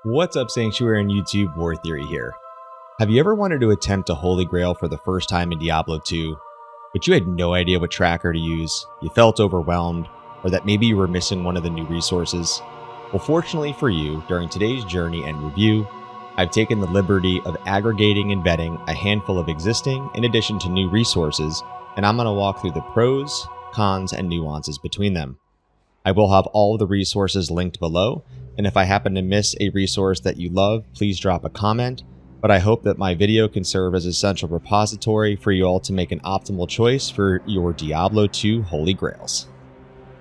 What's up, Sanctuary and YouTube? War Theory here. Have you ever wanted to attempt a Holy Grail for the first time in Diablo 2, but you had no idea what tracker to use, you felt overwhelmed, or that maybe you were missing one of the new resources? Well, fortunately for you, during today's journey and review, I've taken the liberty of aggregating and vetting a handful of existing in addition to new resources, and I'm going to walk through the pros, cons, and nuances between them. I will have all of the resources linked below, and if I happen to miss a resource that you love, please drop a comment, but I hope that my video can serve as a central repository for you all to make an optimal choice for your Diablo 2 Holy Grails.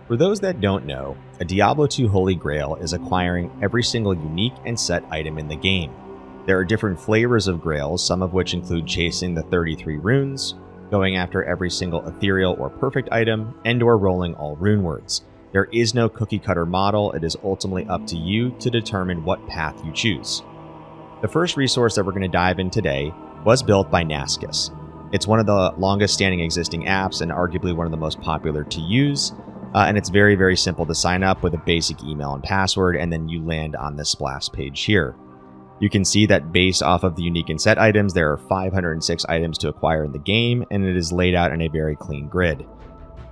For those that don't know, a Diablo 2 Holy Grail is acquiring every single unique and set item in the game. There are different flavors of Grails, some of which include chasing the 33 runes, going after every single ethereal or perfect item, and or rolling all rune words. There is no cookie-cutter model. It is ultimately up to you to determine what path you choose. The first resource that we're going to dive in today was built by Nascus. It's one of the longest-standing existing apps and arguably one of the most popular to use, and it's very, very simple to sign up with a basic email and password, and then you land on this splash page here. You can see that based off of the unique and set items, there are 506 items to acquire in the game, and it is laid out in a very clean grid.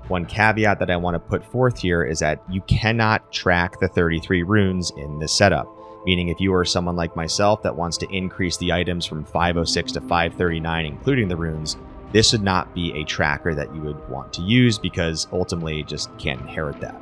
One caveat that I want to put forth here is that you cannot track the 33 runes in this setup, meaning if you are someone like myself that wants to increase the items from 506 to 539, including the runes, this should not be a tracker that you would want to use because ultimately you just can't inherit that.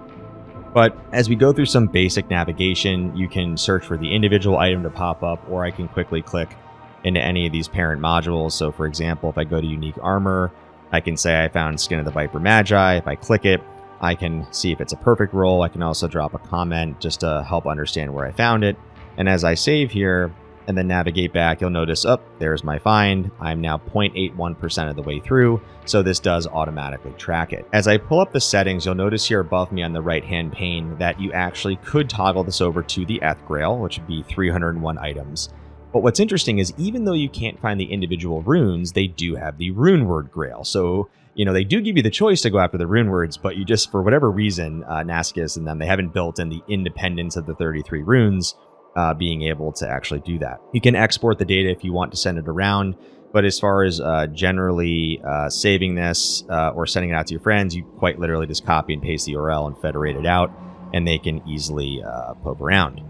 But as we go through some basic navigation, you can search for the individual item to pop up, or I can quickly click into any of these parent modules. So for example, if I go to unique armor, I can say I found Skin of the Viper Magi. If I click it, I can see if it's a perfect roll. I can also drop a comment just to help understand where I found it. And as I save here and then navigate back, you'll notice, there's my find. I'm now 0.81% of the way through, so this does automatically track it. As I pull up the settings, you'll notice here above me on the right-hand pane that you actually could toggle this over to the Eth Grail, which would be 301 items. But what's interesting is even though you can't find the individual runes, they do have the rune word grail. So, they do give you the choice to go after the rune words, but you just, for whatever reason, Nascus and them, they haven't built in the independence of the 33 runes being able to actually do that. You can export the data if you want to send it around, but as far as generally saving this or sending it out to your friends, you quite literally just copy and paste the URL and federate it out, and they can easily poke around.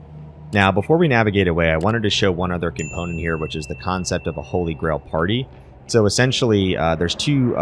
Now, before we navigate away, I wanted to show one other component here, which is the concept of a Holy Grail party. So essentially, there's two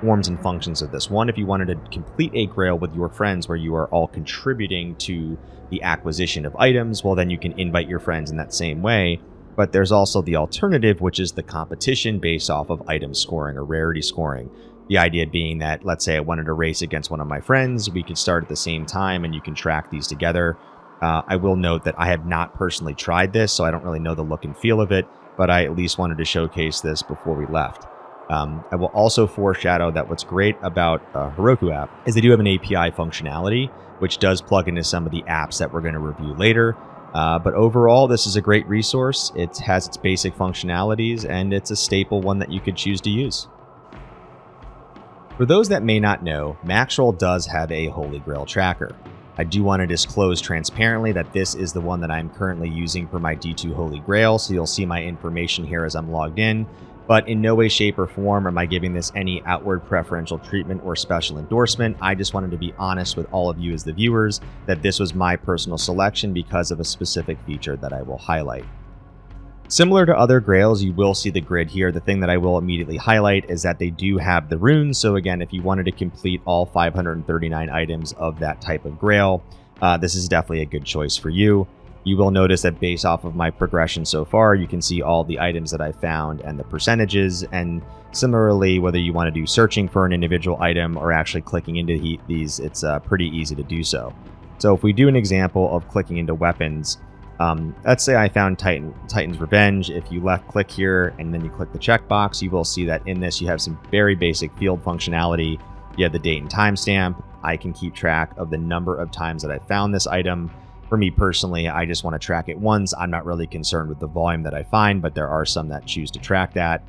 forms and functions of this. One, if you wanted to complete a Grail with your friends where you are all contributing to the acquisition of items, well, then you can invite your friends in that same way. But there's also the alternative, which is the competition based off of item scoring or rarity scoring. The idea being that, let's say I wanted to race against one of my friends, we could start at the same time and you can track these together. I will note that I have not personally tried this, so I don't really know the look and feel of it, but I at least wanted to showcase this before we left. I will also foreshadow that what's great about Heroku app is they do have an API functionality, which does plug into some of the apps that we're going to review later. But overall, this is a great resource. It has its basic functionalities, and it's a staple one that you could choose to use. For those that may not know, Maxroll does have a Holy Grail tracker. I do want to disclose transparently that this is the one that I'm currently using for my D2 Holy Grail, so you'll see my information here as I'm logged in, but in no way, shape, or form am I giving this any outward preferential treatment or special endorsement. I just wanted to be honest with all of you as the viewers that this was my personal selection because of a specific feature that I will highlight. Similar to other Grails, you will see the grid here. The thing that I will immediately highlight is that they do have the runes. So again, if you wanted to complete all 539 items of that type of Grail, this is definitely a good choice for you. You will notice that based off of my progression so far, you can see all the items that I found and the percentages. And similarly, whether you want to do searching for an individual item or actually clicking into these, it's pretty easy to do so. So if we do an example of clicking into weapons, let's say I found Titan's Revenge. If you left click here and then you click the checkbox, you will see that in this you have some very basic field functionality. You have the date and timestamp. I can keep track of the number of times that I found this item. For me personally, I just want to track it once. I'm not really concerned with the volume that I find, but there are some that choose to track that.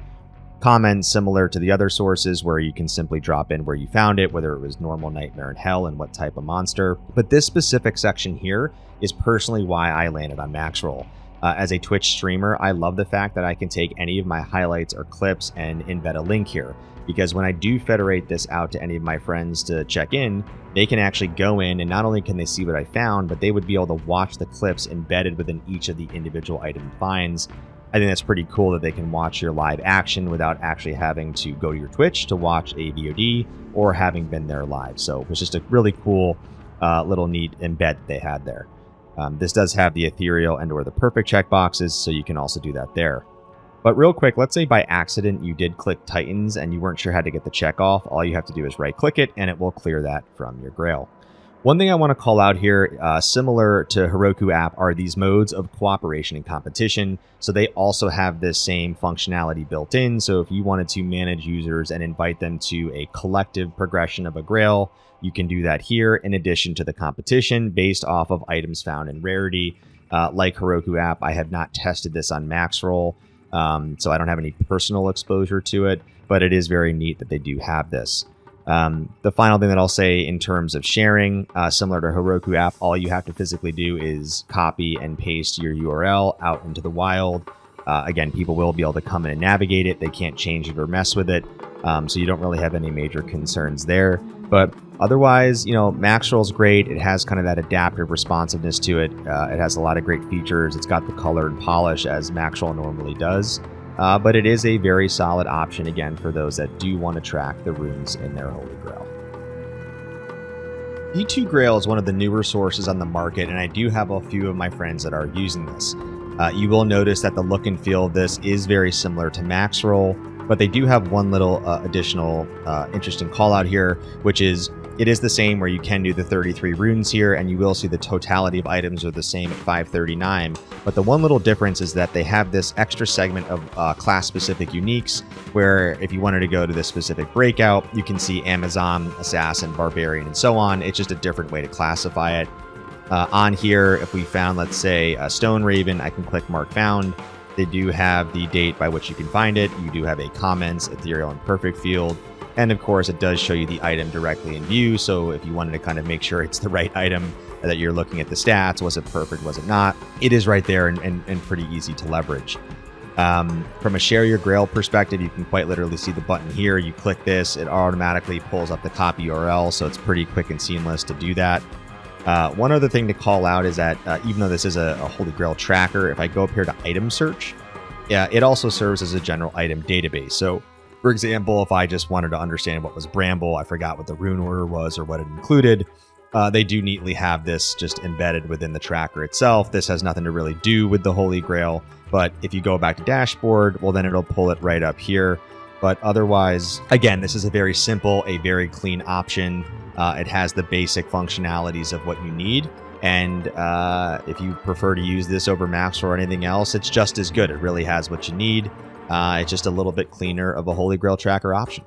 comments similar to the other sources where you can simply drop in where you found it, whether it was normal, nightmare, and hell, and what type of monster. But this specific section here is personally why I landed on Maxroll. As a Twitch streamer, I love the fact that I can take any of my highlights or clips and embed a link here, because when I do federate this out to any of my friends to check in, they can actually go in and not only can they see what I found, but they would be able to watch the clips embedded within each of the individual item finds. I think that's pretty cool that they can watch your live action without actually having to go to your Twitch to watch a VOD or having been there live. So it was just a really cool little neat embed that they had there. This does have the ethereal and or the perfect checkboxes, so you can also do that there. But real quick, let's say by accident you did click Titans and you weren't sure how to get the check off. All you have to do is right click it and it will clear that from your Grail. One thing I want to call out here, similar to Heroku app, are these modes of cooperation and competition. So they also have this same functionality built in. So if you wanted to manage users and invite them to a collective progression of a Grail, you can do that here in addition to the competition based off of items found in rarity. Like Heroku app, I have not tested this on Maxroll, so I don't have any personal exposure to it, but it is very neat that they do have this. The final thing that I'll say in terms of sharing, similar to Heroku app, all you have to physically do is copy and paste your URL out into the wild. Again, people will be able to come in and navigate it. They can't change it or mess with it. So you don't really have any major concerns there. But otherwise, Maxroll's great. It has kind of that adaptive responsiveness to it. It has a lot of great features. It's got the color and polish as Maxroll normally does. But it is a very solid option, again, for those that do want to track the runes in their Holy Grail. D2 Grail is one of the newer sources on the market, and I do have a few of my friends that are using this. You will notice that the look and feel of this is very similar to Maxroll, but they do have one little additional interesting call out here, which is it is the same where you can do the 33 runes here, and you will see the totality of items are the same at 539. But the one little difference is that they have this extra segment of class-specific uniques, where if you wanted to go to this specific breakout, you can see Amazon, Assassin, Barbarian, and so on. It's just a different way to classify it. On here, if we found, let's say, a Stone Raven, I can click Mark Found. They do have the date by which you can find it. You do have a comments, ethereal, and perfect field. And of course, it does show you the item directly in view. So if you wanted to kind of make sure it's the right item, that you're looking at the stats, was it perfect, was it not? It is right there and pretty easy to leverage. From a share your Grail perspective, you can quite literally see the button here. You click this, it automatically pulls up the copy URL. So it's pretty quick and seamless to do that. One other thing to call out is that even though this is a Holy Grail tracker, if I go up here to item search, it also serves as a general item database. So for example, if I just wanted to understand what was Bramble, I forgot what the rune order was or what it included, they do neatly have this just embedded within the tracker itself. This has nothing to really do with the Holy Grail, but if you go back to dashboard, well, then it'll pull it right up here. But otherwise, again, this is a very simple, a very clean option. It has the basic functionalities of what you need. And if you prefer to use this over Max or anything else, it's just as good. It really has what you need. It's just a little bit cleaner of a Holy Grail tracker option.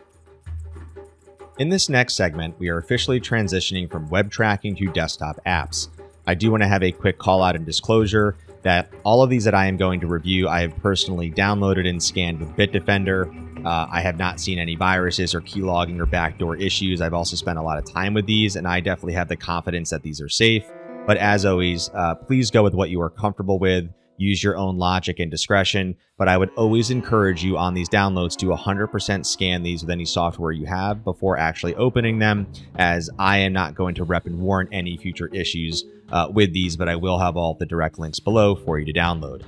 In this next segment, we are officially transitioning from web tracking to desktop apps. I do want to have a quick call out and disclosure that all of these that I am going to review, I have personally downloaded and scanned with Bitdefender. I have not seen any viruses or keylogging or backdoor issues. I've also spent a lot of time with these, and I definitely have the confidence that these are safe. But as always, please go with what you are comfortable with. Use your own logic and discretion, but I would always encourage you on these downloads to 100% scan these with any software you have before actually opening them, as I am not going to rep and warrant any future issues with these, but I will have all the direct links below for you to download.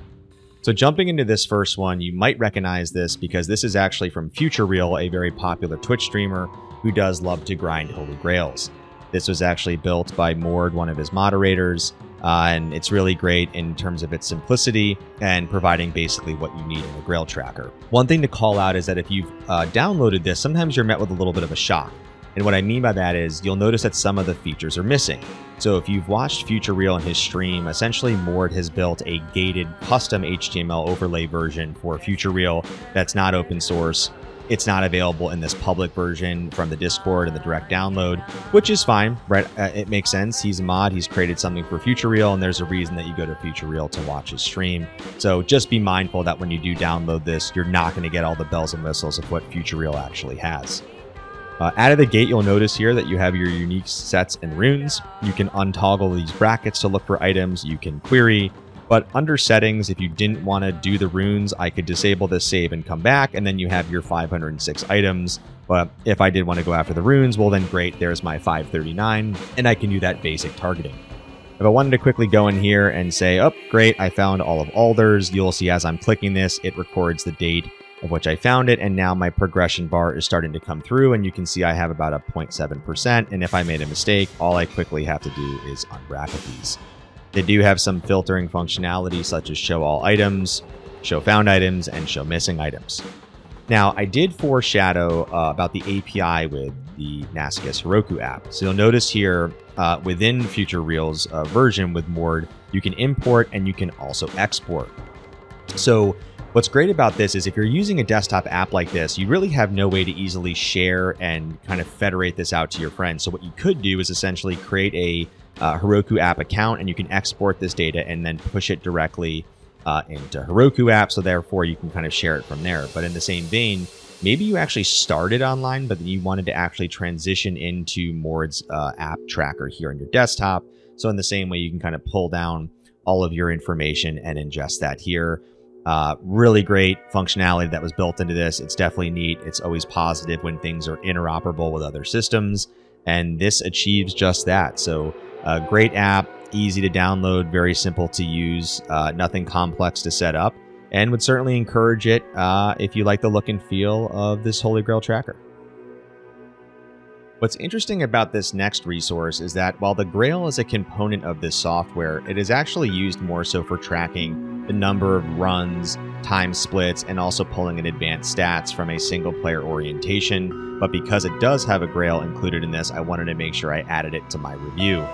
So jumping into this first one, you might recognize this because this is actually from Futureal, a very popular Twitch streamer who does love to grind Holy Grails. This was actually built by Mord, one of his moderators, and it's really great in terms of its simplicity and providing basically what you need in a Grail tracker. One thing to call out is that if you've downloaded this, sometimes you're met with a little bit of a shock. And what I mean by that is you'll notice that some of the features are missing. So if you've watched Futureal in his stream, essentially Mord has built a gated custom HTML overlay version for Futureal that's not open source. it's not available in this public version from the Discord and the direct download, which is fine, right? It makes sense. He's a mod. He's created something for Futureal, and there's a reason that you go to Futureal to watch his stream. So just be mindful that when you do download this, you're not going to get all the bells and whistles of what Futureal actually has. Out of the gate, you'll notice here that you have your unique sets and runes. You can untoggle these brackets to look for items. You can query. But under settings, if you didn't want to do the runes, I could disable this save and come back, and then you have your 506 items. But if I did want to go after the runes, well then great, there's my 539, and I can do that basic targeting. If I wanted to quickly go in here and say, oh, great, I found all of Alders, you'll see as I'm clicking this, it records the date of which I found it, and now my progression bar is starting to come through, and you can see I have about a 0.7%, and if I made a mistake, all I quickly have to do is unbracket these. They do have some filtering functionality such as show all items, show found items, and show missing items. Now, I did foreshadow about the API with the NASCS Heroku app. So you'll notice here within Futureal's version with HORDE, you can import and you can also export. So what's great about this is if you're using a desktop app like this, you really have no way to easily share and kind of federate this out to your friends. So what you could do is essentially create a Heroku app account, and you can export this data and then push it directly into Heroku app, so therefore you can kind of share it from there. But in the same vein, maybe you actually started online, but then you wanted to actually transition into HORDE's app tracker here on your desktop. So in the same way, you can kind of pull down all of your information and ingest that here. Really great functionality that was built into this. It's definitely neat. It's always positive when things are interoperable with other systems, and this achieves just that. So a great app, easy to download, very simple to use, nothing complex to set up, and would certainly encourage it if you like the look and feel of this Holy Grail tracker. What's interesting about this next resource is that while the Grail is a component of this software, it is actually used more so for tracking the number of runs, time splits, and also pulling in advanced stats from a single player orientation. But because it does have a Grail included in this, I wanted to make sure I added it to my review.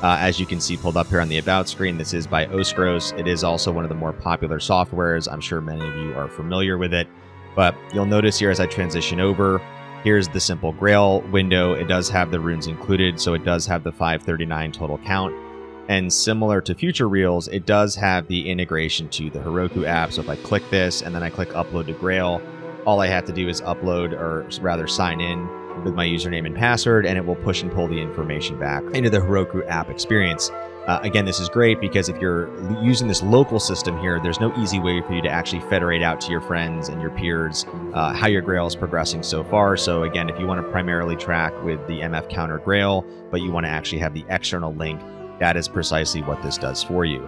As you can see pulled up here on the About screen, this is by Oskros. It is also one of the more popular softwares. I'm sure many of you are familiar with it. But you'll notice here as I transition over, here's the simple Grail window. It does have the runes included, so it does have the 539 total count. And similar to Futureal's, it does have the integration to the Heroku app. So if I click this and then I click Upload to Grail, all I have to do is upload, or rather sign in with my username and password, and it will push and pull the information back into the Heroku app experience. Again, this is great because if you're using this local system here, there's no easy way for you to actually federate out to your friends and your peers how your Grail is progressing so far. So again, if you want to primarily track with the MF Counter Grail, but you want to actually have the external link, that is precisely what this does for you.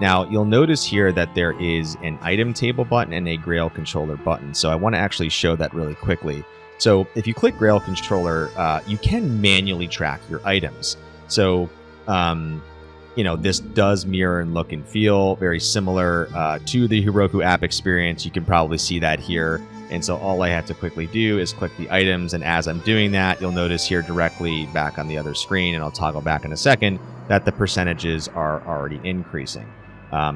Now, you'll notice here that there is an item table button and a Grail controller button. So I want to actually show that really quickly. So if you click Grail controller, you can manually track your items. So, this does mirror and look and feel very similar to the Heroku app experience. You can probably see that here. And so all I have to quickly do is click the items. And as I'm doing that, you'll notice here directly back on the other screen, and I'll toggle back in a second, that the percentages are already increasing.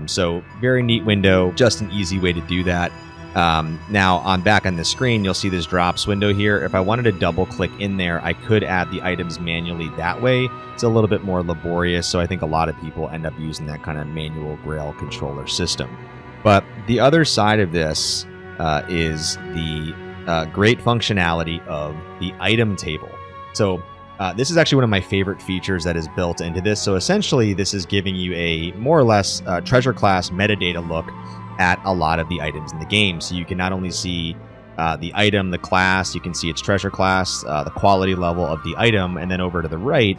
So very neat window, just an easy way to do that. Now back on the screen, you'll see this drops window here. If I wanted to double click in there, I could add the items manually that way. It's a little bit more laborious, so I think a lot of people end up using that kind of manual Grail controller system. But the other side of this is the great functionality of the item table. So this is actually one of my favorite features that is built into this. So essentially, this is giving you a more or less treasure class metadata look at a lot of the items in the game. So you can not only see the item, the class, you can see its treasure class, the quality level of the item, and then over to the right,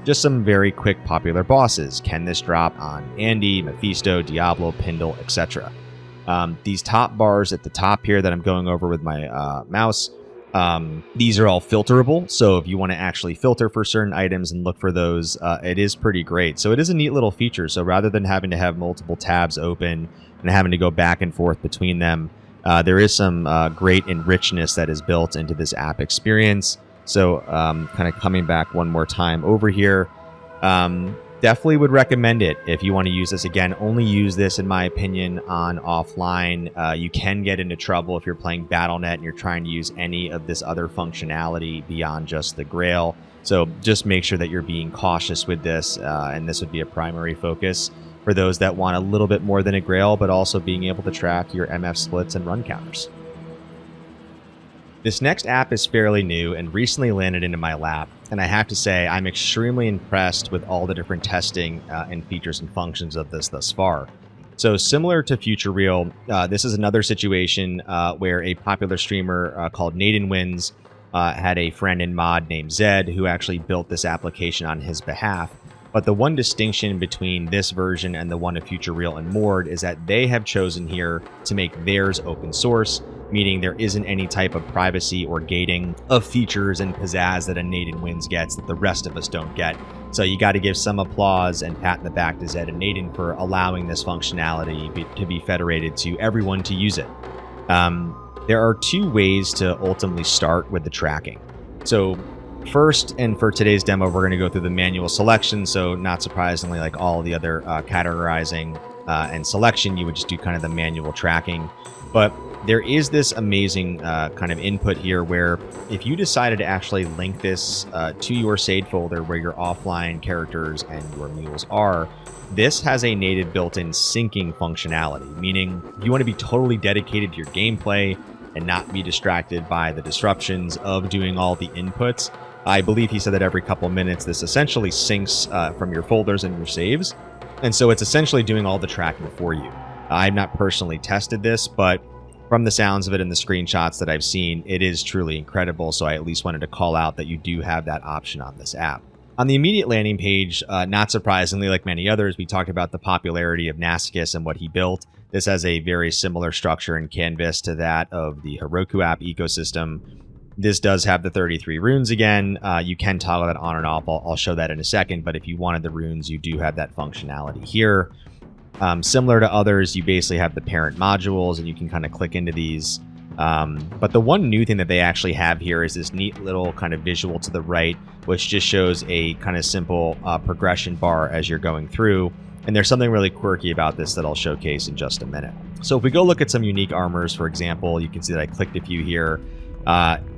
just some very quick popular bosses. Can this drop on Andy, Mephisto, Diablo, Pindle, etc.? These top bars at the top here that I'm going over with my mouse, these are all filterable. So if you want to actually filter for certain items and look for those, it is pretty great. So it is a neat little feature. So rather than having to have multiple tabs open and having to go back and forth between them, there is some great enrichedness that is built into this app experience. So kind of coming back one more time over here, definitely would recommend it if you want to use this. Again, only use this, in my opinion, on offline. You can get into trouble if you're playing BattleNet and you're trying to use any of this other functionality beyond just the Grail. So just make sure that you're being cautious with this, and this would be a primary focus for those that want a little bit more than a Grail, but also being able to track your MF splits and run counters. This next app is fairly new and recently landed into my lap, and I have to say I'm extremely impressed with all the different testing and features and functions of this thus far. So similar to Futureal, this is another situation where a popular streamer called NadinWins had a friend in mod named Zed who actually built this application on his behalf. But the one distinction between this version and the one of Futureal and HORDE is that they have chosen here to make theirs open source, meaning there isn't any type of privacy or gating of features and pizzazz that a NadinWins gets that the rest of us don't get. So you got to give some applause and pat in the back to Zed and Nadin for allowing this functionality to be federated to everyone to use it. There are two ways to ultimately start with the tracking. So first, and for today's demo, we're going to go through the manual selection. So not surprisingly, like all the other categorizing and selection, you would just do kind of the manual tracking. But there is this amazing kind of input here where if you decided to actually link this to your SAID folder where your offline characters and your mules are, this has a native built-in syncing functionality, meaning if you want to be totally dedicated to your gameplay and not be distracted by the disruptions of doing all the inputs. I believe he said that every couple minutes this essentially syncs from your folders and your saves. And so it's essentially doing all the tracking for you. I've not personally tested this, but from the sounds of it and the screenshots that I've seen, it is truly incredible. So I at least wanted to call out that you do have that option on this app. On the immediate landing page, not surprisingly, like many others, we talked about the popularity of Nasicus and what he built. This has a very similar structure and canvas to that of the Heroku app ecosystem. This does have the 33 runes again. You can toggle that on and off. I'll show that in a second, but if you wanted the runes, you do have that functionality here. Similar to others, you basically have the parent modules and you can kind of click into these. But the one new thing that they actually have here is this neat little kind of visual to the right, which just shows a kind of simple progression bar as you're going through. And there's something really quirky about this that I'll showcase in just a minute. So if we go look at some unique armors, for example, you can see that I clicked a few here.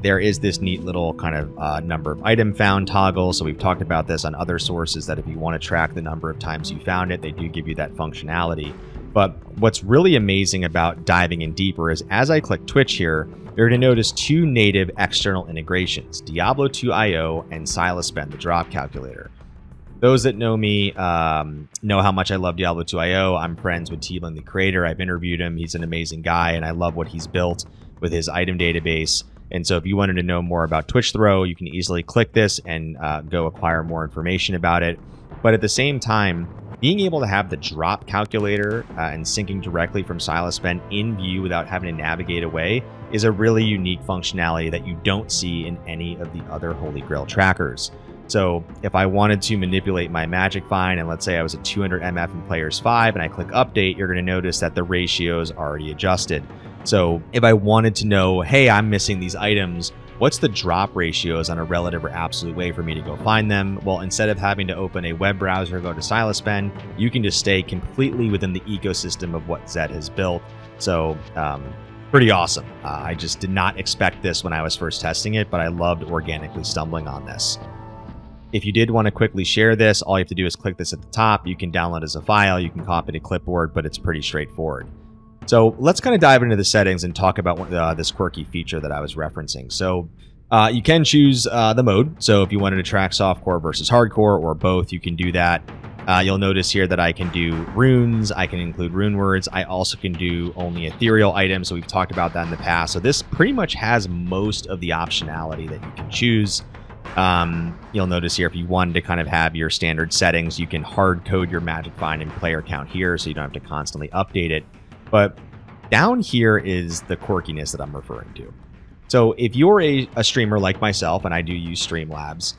There is this neat little kind of number of item found toggle. So we've talked about this on other sources that if you want to track the number of times you found it, they do give you that functionality. But what's really amazing about diving in deeper is as I click Twitch here, you're going to notice two native external integrations, Diablo 2 IO and Silaspen, the drop calculator. Those that know me know how much I love Diablo 2 IO. I'm friends with T-Lin, the creator. I've interviewed him. He's an amazing guy, and I love what he's built with his item database. And so if you wanted to know more about Twitch Throw, you can easily click this and go acquire more information about it. But at the same time, being able to have the drop calculator and syncing directly from Silaspen in view without having to navigate away is a really unique functionality that you don't see in any of the other Holy Grail trackers. So if I wanted to manipulate my magic find, and let's say I was at 200 MF in players 5 and I click update, you're going to notice that the ratio is already adjusted. So if I wanted to know, hey, I'm missing these items, what's the drop ratios on a relative or absolute way for me to go find them? Well, instead of having to open a web browser or go to Silaspen, you can just stay completely within the ecosystem of what Zed has built. So pretty awesome. I just did not expect this when I was first testing it, but I loved organically stumbling on this. If you did want to quickly share this, all you have to do is click this at the top. You can download as a file, you can copy to clipboard, but it's pretty straightforward. So let's kind of dive into the settings and talk about this quirky feature that I was referencing. So you can choose the mode. So if you wanted to track softcore versus hardcore or both, you can do that. You'll notice here that I can do runes. I can include rune words. I also can do only ethereal items. So we've talked about that in the past. So this pretty much has most of the optionality that you can choose. You'll notice here if you wanted to kind of have your standard settings, you can hard code your magic find and player count here so you don't have to constantly update it. But down here is the quirkiness that I'm referring to. So if you're a streamer like myself, and I do use Streamlabs,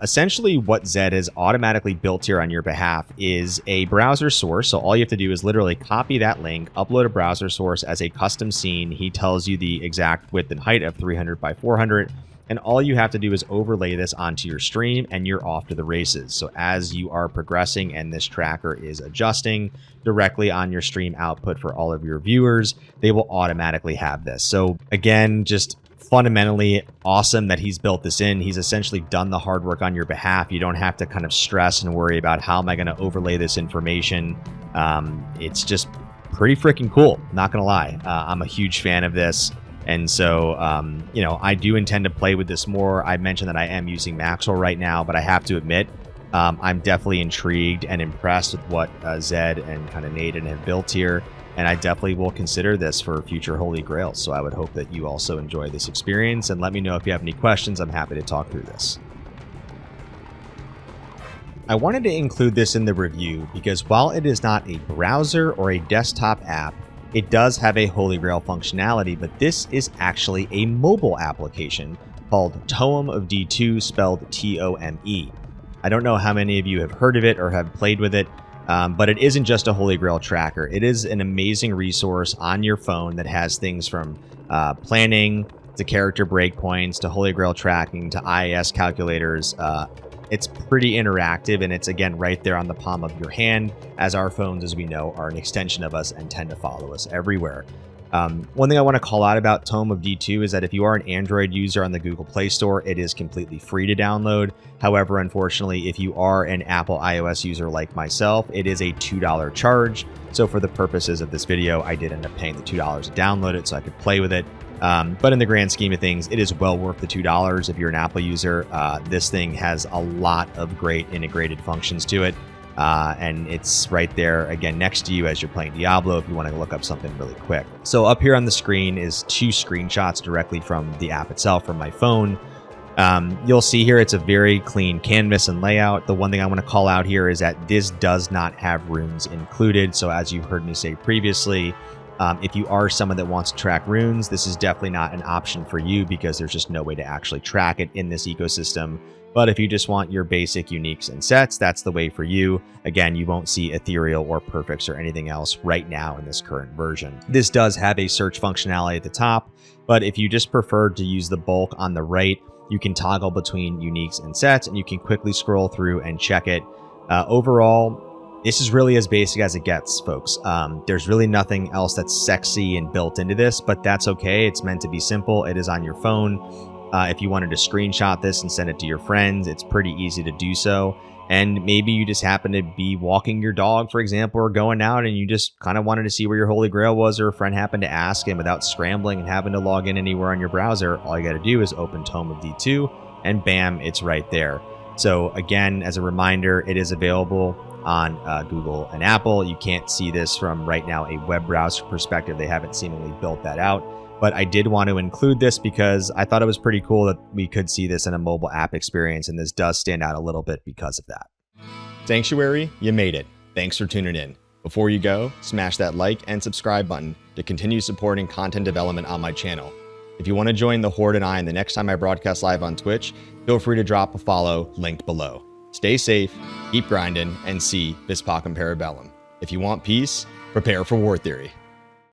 essentially what Zed has automatically built here on your behalf is a browser source. So all you have to do is literally copy that link, upload a browser source as a custom scene. He tells you the exact width and height of 300 by 400. And all you have to do is overlay this onto your stream and you're off to the races. So as you are progressing and this tracker is adjusting directly on your stream output for all of your viewers, they will automatically have this. So again, just fundamentally awesome that he's built this in. He's essentially done the hard work on your behalf. You don't have to kind of stress and worry about how am I going to overlay this information. It's just pretty freaking cool. Not going to lie. I'm a huge fan of this. And so, you know, I do intend to play with this more. I mentioned that I am using Maxroll right now, but I have to admit, I'm definitely intrigued and impressed with what Zed and kind of Nadin have built here. And I definitely will consider this for future Holy Grails. So I would hope that you also enjoy this experience, and let me know if you have any questions. I'm happy to talk through this. I wanted to include this in the review because while it is not a browser or a desktop app, it does have a Holy Grail functionality, but this is actually a mobile application called Tome of D2, spelled T-O-M-E. I don't know how many of you have heard of it or have played with it, but it isn't just a Holy Grail tracker. It is an amazing resource on your phone that has things from planning to character breakpoints to Holy Grail tracking to IAS calculators. It's pretty interactive, and it's, again, right there on the palm of your hand, as our phones, as we know, are an extension of us and tend to follow us everywhere. One thing I want to call out about Tome of D2 is that if you are an Android user on the Google Play Store, it is completely free to download. However, unfortunately, if you are an Apple iOS user like myself, it is a $2 charge. So for the purposes of this video, I did end up paying the $2 to download it so I could play with it. But in the grand scheme of things, it is well worth the $2 if you're an Apple user. This thing has a lot of great integrated functions to it. And it's right there, again, next to you as you're playing Diablo if you want to look up something really quick. So up here on the screen is 2 screenshots directly from the app itself from my phone. You'll see here it's a very clean canvas and layout. The one thing I want to call out here is that this does not have runes included. So as you heard me say previously, if you are someone that wants to track runes, this is definitely not an option for you because there's just no way to actually track it in this ecosystem. But if you just want your basic uniques and sets, that's the way for you. Again, you won't see ethereal or perfects or anything else right now in this current version. This does have a search functionality at the top, but if you just prefer to use the bulk on the right, you can toggle between uniques and sets, and you can quickly scroll through and check it. Overall, this is really as basic as it gets, folks. There's really nothing else that's sexy and built into this, but that's okay. It's meant to be simple. It is on your phone. If you wanted to screenshot this and send it to your friends, it's pretty easy to do so. And maybe you just happen to be walking your dog, for example, or going out and you just kind of wanted to see where your Holy Grail was, or a friend happened to ask, and without scrambling and having to log in anywhere on your browser, all you got to do is open Tome of D2 and bam, it's right there. So again, as a reminder, it is available on Google and Apple. You can't see this from right now a web browser perspective. They haven't seemingly built that out. But I did want to include this because I thought it was pretty cool that we could see this in a mobile app experience, and this does stand out a little bit because of that. Sanctuary, you made it. Thanks for tuning in. Before you go, smash that like and subscribe button to continue supporting content development on my channel. If you want to join the Horde and I the next time I broadcast live on Twitch, feel free to drop a follow linked below. Stay safe, keep grinding, and see Bispock and Parabellum. If you want peace, prepare for war theory.